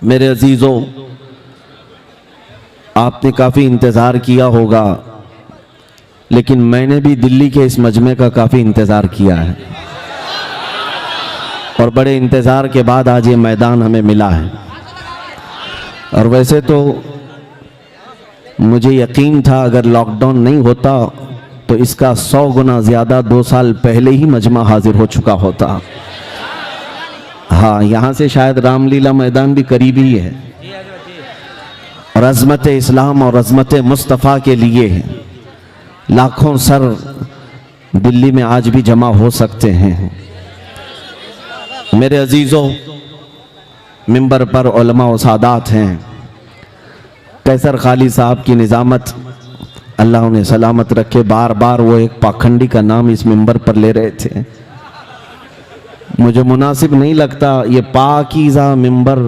मेरे अजीज़ों, आपने काफ़ी इंतज़ार किया होगा, लेकिन मैंने भी दिल्ली के इस मजमे का काफ़ी इंतज़ार किया है और बड़े इंतज़ार के बाद आज ये मैदान हमें मिला है। और वैसे तो मुझे यकीन था अगर लॉकडाउन नहीं होता तो इसका 100 गुना ज़्यादा 2 साल पहले ही मजमा हाजिर हो चुका होता। हाँ, यहाँ से शायद रामलीला मैदान भी करीब ही है और अज़मत इस्लाम और अज़मत मुस्तफ़ा के लिए लाखों सर दिल्ली में आज भी जमा हो सकते हैं। मेरे अजीज़ों, मिंबर पर उलमा व सादात हैं। कैसर खाली साहब की निज़ामत अल्लाह उन्हें सलामत रखे। बार बार वो एक पाखंडी का नाम इस मिंबर पर ले रहे थे। मुझे मुनासिब नहीं लगता ये पाकीज़ा मिंबर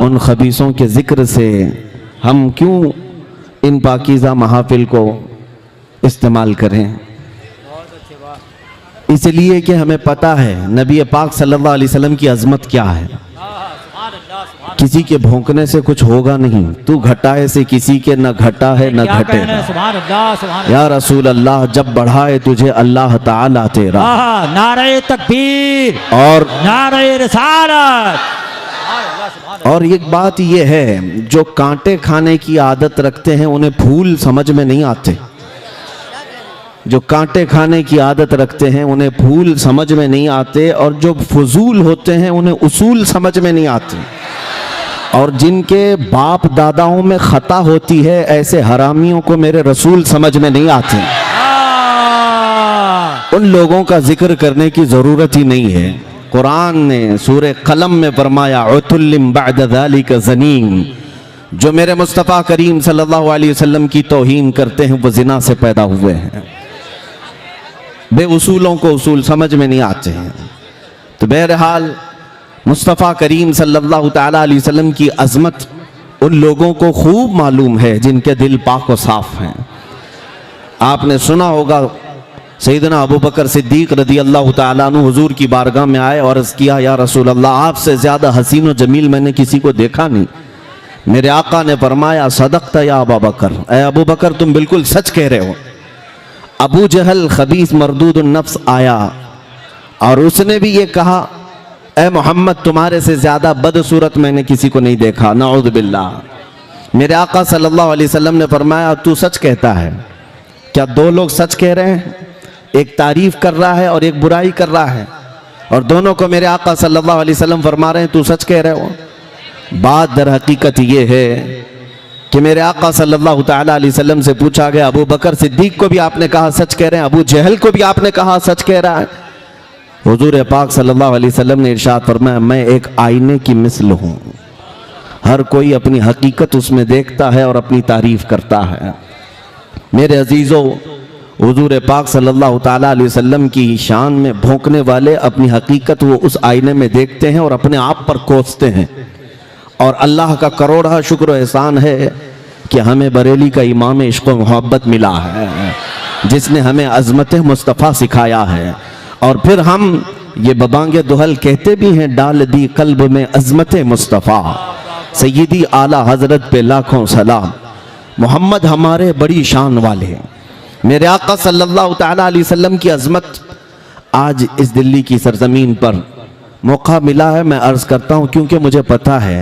उन खबीसों के ज़िक्र से हम क्यों इन पाकीज़ा महाफिल को इस्तेमाल करें। इसलिए कि हमें पता है नबी पाक सल्लल्लाहु अलैहि वसल्लम की अज़मत क्या है। किसी के भौंकने से कुछ होगा नहीं, तू घटाए से किसी के न घटा है न घटे। या रसूल अल्लाह, जब बढ़ाए तुझे अल्लाह ताला तेरा। नारे तकबीर और नारे रिसालत। और एक बात ये है, जो कांटे खाने की आदत रखते हैं उन्हें फूल समझ में नहीं आते। जो कांटे खाने की आदत रखते हैं उन्हें फूल समझ में नहीं आते, और जो फजूल होते हैं उन्हें उसूल समझ में नहीं आते। और जिनके बाप दादाओं में खता होती है, ऐसे हरामियों को मेरे रसूल समझ में नहीं आते। उन लोगों का जिक्र करने की ज़रूरत ही नहीं है। कुरान ने सूरे कलम में फरमाया, उतुल्लिम बअद ज़ालिका ज़नीम, जो मेरे मुस्तफ़ा करीम सल्लल्लाहु अलैहि वसल्लम की तौहीन करते हैं वो ज़िना से पैदा हुए हैं। बेउसूलों को उसूल समझ में नहीं आते हैं। तो बहरहाल मुस्तफ़ा करीम सल्लल्लाहु ताला अलैहि वसल्लम की अज़मत उन लोगों को खूब मालूम है जिनके दिल पाक व साफ़ हैं। आपने सुना होगा सैयदना अबू बकर सिद्दीक़ रज़ी अल्लाह ताला अन्हु हुज़ूर की बारगाह में आए और अर्ज़ किया, या रसूल अल्लाह, आपसे ज़्यादा हसीन व जमील मैंने किसी को देखा नहीं। मेरे आका ने फरमाया, सदक़ता या अबू बकर, ऐ अबू बकर तुम बिल्कुल सच कह रहे हो। अबू जहल खबीस मरदूदुन नफ्स आया और उसने भी ये कहा, ऐ मोहम्मद, तुम्हारे से ज़्यादा बदसूरत मैंने किसी को नहीं देखा, नऊज़ बिल्लाह। मेरे आका सल्लल्लाहु अलैहि वसल्लम ने फरमाया, तू सच कहता है। क्या दो लोग सच कह रहे हैं? एक तारीफ कर रहा है और एक बुराई कर रहा है, और दोनों को मेरे आका सल्लल्लाहु अलैहि वसल्लम फरमा रहे हैं तू सच कह रहे हो। बात दर हकीकत ये है कि मेरे आका सल्लल्लाहु ताला अलैहि वसल्लम से पूछा गया, अबू बकर सिद्दीक को भी आपने कहा सच कह रहे हैं, अबू जहल को भी आपने कहा सच कह रहा है। हुजूर पाक सल्लल्लाहु अलैहि वसल्लम ने इरशाद फरमाया, मैं एक आईने की मिसल हूँ। हर कोई अपनी हकीकत उसमें देखता है और अपनी तारीफ करता है। मेरे अजीज़ों, हुजूर पाक सल्लल्लाहु ताला अलैहि वसल्लम की शान में भौंकने वाले अपनी हकीकत वो उस आईने में देखते हैं और अपने आप पर कोसते हैं। और अल्लाह का करोड़ा शुक्र एहसान है कि हमें बरेली का इमाम इश्क़ व मोहब्बत मिला है, जिसने हमें अज़मत मुस्तफ़ा सिखाया है। और फिर हम ये बबांगे दुहल कहते भी हैं, डाल दी कल्ब में अज़मत मुस्तफ़ा, सय्यदी आला हज़रत पे लाखों सलाम। मोहम्मद हमारे बड़ी शान वाले, मेरे आका सल्लल्लाहु ताला अलैहि वसल्लम की अज़मत आज इस दिल्ली की सरजमीन पर मौका मिला है। मैं अर्ज़ करता हूँ, क्योंकि मुझे पता है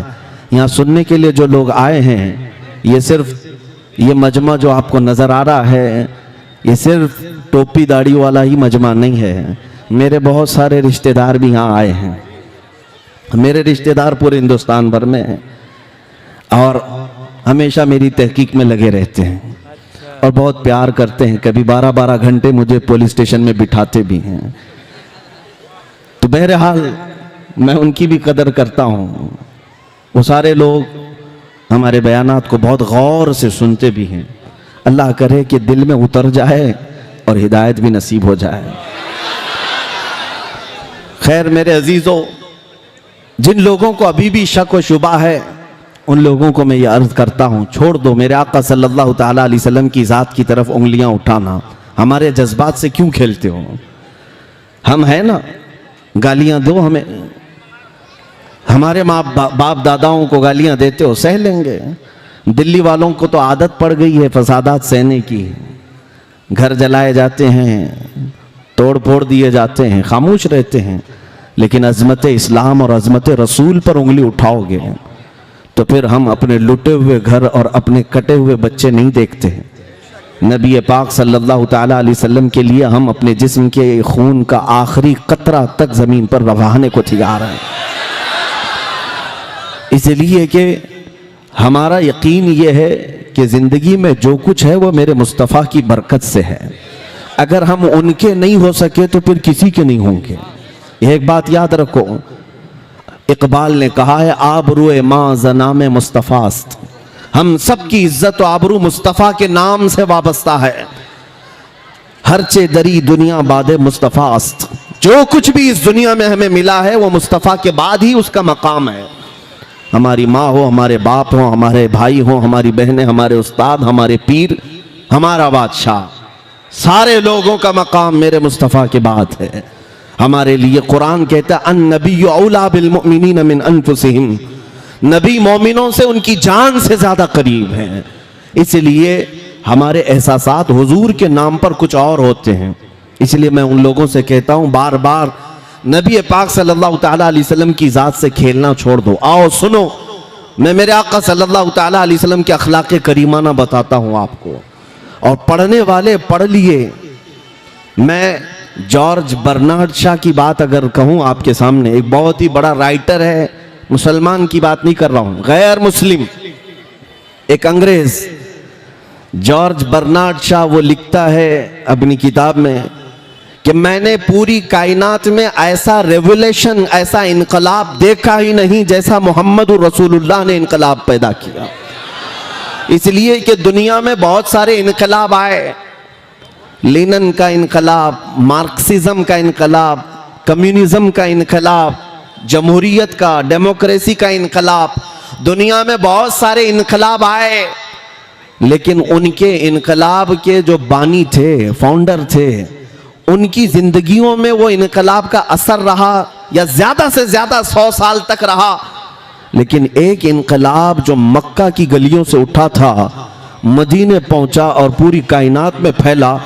यहाँ सुनने के लिए जो लोग आए हैं, ये सिर्फ ये मजमा जो आपको नज़र आ रहा है, ये सिर्फ टोपी दाढ़ी वाला ही मजमा नहीं है। मेरे बहुत सारे रिश्तेदार भी यहाँ आए हैं। मेरे रिश्तेदार पूरे हिंदुस्तान भर में हैं और हमेशा मेरी तहकीक में लगे रहते हैं और बहुत प्यार करते हैं। कभी 12-12 घंटे मुझे पुलिस स्टेशन में बिठाते भी हैं। तो बहरहाल मैं उनकी भी कदर करता हूँ। वो सारे लोग हमारे बयानात को बहुत गौर से सुनते भी हैं। अल्लाह करे कि दिल में उतर जाए और हिदायत भी नसीब हो जाए। खैर मेरे अजीज़ों, जिन लोगों को अभी भी शक व शुबा है, उन लोगों को मैं ये अर्ज़ करता हूँ, छोड़ दो। मेरे आका सल्लल्लाहु ताला अलैहि वसल्लम की ज़ात की तरफ उंगलियां उठाना, हमारे जज्बात से क्यों खेलते हो? हम हैं ना, गालियां दो हमें, हमारे माँ बाप दादाओं को गालियां देते हो, सह लेंगे। दिल्ली वालों को तो आदत पड़ गई है फसादात सहने की। घर जलाए जाते हैं, तोड़ फोड़ दिए जाते हैं, खामोश रहते हैं। लेकिन अजमत इस्लाम और अजमत रसूल पर उंगली उठाओगे तो फिर हम अपने लुटे हुए घर और अपने कटे हुए बच्चे नहीं देखते हैं। नबी पाक सल्लल्लाहु ताला अलैहि वसल्लम के लिए हम अपने जिस्म के खून का आखिरी कतरा तक ज़मीन पर बहाने को तैयार हैं। इसलिए कि हमारा यकीन ये है कि ज़िंदगी में जो कुछ है वो मेरे मुस्तफ़ा की बरकत से है। अगर हम उनके नहीं हो सके तो फिर किसी के नहीं होंगे। यह एक बात याद रखो। इकबाल ने कहा है, आबरूए माँ ज़नाम मुस्तफ़ास्त। हम सब की इज्जत और आबरू मुस्तफ़ा के नाम से वाबस्ता है। हरचे दरी दुनिया बादे मुस्तफ़ास्त। जो कुछ भी इस दुनिया में हमें मिला है वो मुस्तफ़ा के बाद ही उसका मकाम है। हमारी माँ हो, हमारे बाप हो, हमारे भाई हो, हमारी बहनें, हमारे उस्ताद, हमारे पीर, हमारा बादशाह, सारे लोगों का मकाम मेरे मुस्तफ़ा के बाद है। हमारे लिए कुरान कहता है, अन नबिय्यु औला बिल मुमिनीन मिन अनफुसिहिम। नबी मोमिनों से उनकी जान से ज्यादा करीब हैं। इसलिए हमारे एहसासात हुजूर के नाम पर कुछ और होते हैं। इसलिए मैं उन लोगों से कहता हूं, बार बार नबी पाक सल्लल्लाहु ताला अलैहि वसल्लम की ज़ात से खेलना छोड़ दो। आओ सुनो, मैं मेरे आका सल्लल्लाहु ताला अलैहि वसल्लम के अखलाक करीमाना बताता हूं आपको। और पढ़ने वाले पढ़ लिए। मैं जॉर्ज बर्नार्ड शॉ की बात अगर कहूं आपके सामने, एक बहुत ही बड़ा राइटर है, मुसलमान की बात नहीं कर रहा हूं, गैर मुस्लिम, एक अंग्रेज, जॉर्ज बर्नार्ड शॉ, वो लिखता है अपनी किताब में कि मैंने पूरी कायनात में ऐसा रेवोल्यूशन, ऐसा इनकलाब देखा ही नहीं जैसा मोहम्मद रसूलुल्लाह ने इनकलाब पैदा किया। इसलिए कि दुनिया में बहुत सारे इनकलाब आए, लेनिन का इनकलाब, मार्क्सिज्म का इनकलाब, कम्युनिज्म का इनकलाब, जमहूरियत का, डेमोक्रेसी का इनकलाब, दुनिया में बहुत सारे इनकलाब आए। लेकिन उनके इनकलाब के जो बानी थे, फाउंडर थे, उनकी जिंदगियों में वो इनकलाब का असर रहा या ज्यादा से ज्यादा 100 साल तक रहा। लेकिन एक इनकलाब जो मक्का की गलियों से उठा था, मदीने पहुंचा और पूरी कायनात में फैला।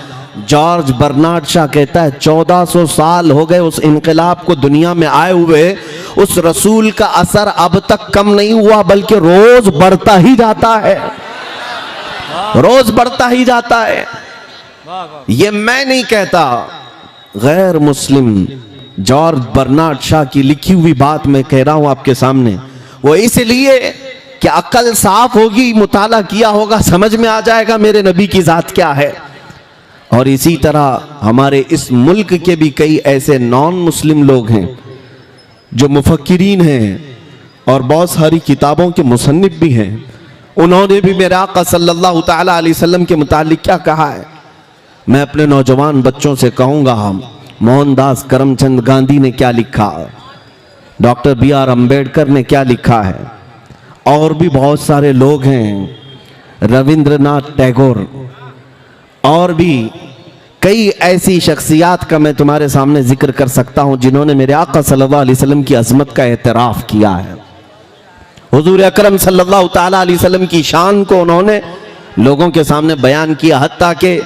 जॉर्ज बर्नार्ड शॉ कहता है 1400 साल हो गए उस इनकलाब को दुनिया में आए हुए। उस रसूल का असर अब तक कम नहीं हुआ, बल्कि रोज बढ़ता ही जाता है, रोज बढ़ता ही जाता है। ये मैं नहीं कहता, गैर मुस्लिम जॉर्ज बर्नार्ड शॉ की लिखी हुई बात मैं कह रहा हूं आपके सामने। वो इसलिए कि अक्ल साफ होगी, मुताला किया होगा, समझ में आ जाएगा मेरे नबी की जात क्या है। और इसी तरह हमारे इस मुल्क के भी कई ऐसे नॉन मुस्लिम लोग हैं जो मुफक्किरीन हैं और बहुत सारी किताबों के मुसन्निफ भी हैं। उन्होंने भी मेरे आका सल्लल्लाहु ताला अलैहि वसल्लम के मुतालिक क्या कहा है। मैं अपने नौजवान बच्चों से कहूँगा, मोहनदास करमचंद गांधी ने क्या लिखा, डॉक्टर BR अम्बेडकर ने क्या लिखा है, और भी बहुत सारे लोग हैं, रविंद्रनाथ टैगोर, और भी कई ऐसी शख्सियात का मैं तुम्हारे सामने जिक्र कर सकता हूं जिन्होंने मेरे आका सल्लल्लाहु अलैहि वसल्लम की अजमत का एतराफ़ किया है। हुजूर अकरम सल्लल्लाहु ताला अलैहि वसल्लम की शान को उन्होंने लोगों के सामने बयान किया। हत्ता के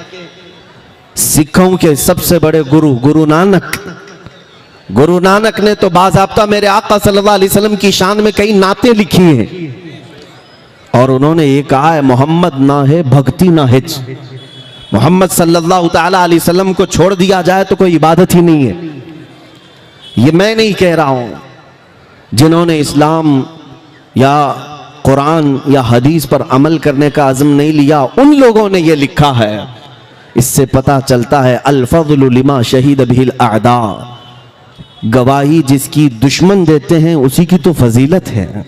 सिखों के सबसे बड़े गुरु नानक ने तो बाज़ाब्ता मेरे आका सल्लल्लाहु अलैहि वसल्लम की शान में कई नाते लिखी हैं और उन्होंने ये कहा है, मोहम्मद ना है भक्ति ना हिज। मोहम्मद सल्लल्लाहु ताला अलैहि वसल्लम को छोड़ दिया जाए तो कोई इबादत ही नहीं है। ये मैं नहीं कह रहा हूं, जिन्होंने इस्लाम या कुरान या हदीस पर अमल करने का अज़्म नहीं लिया, उन लोगों ने ये लिखा है। इससे पता चलता है अल फज़्लु लिमा शहीद बिहिल अअदा, गवाही जिसकी दुश्मन देते हैं उसी की तो फजीलत है।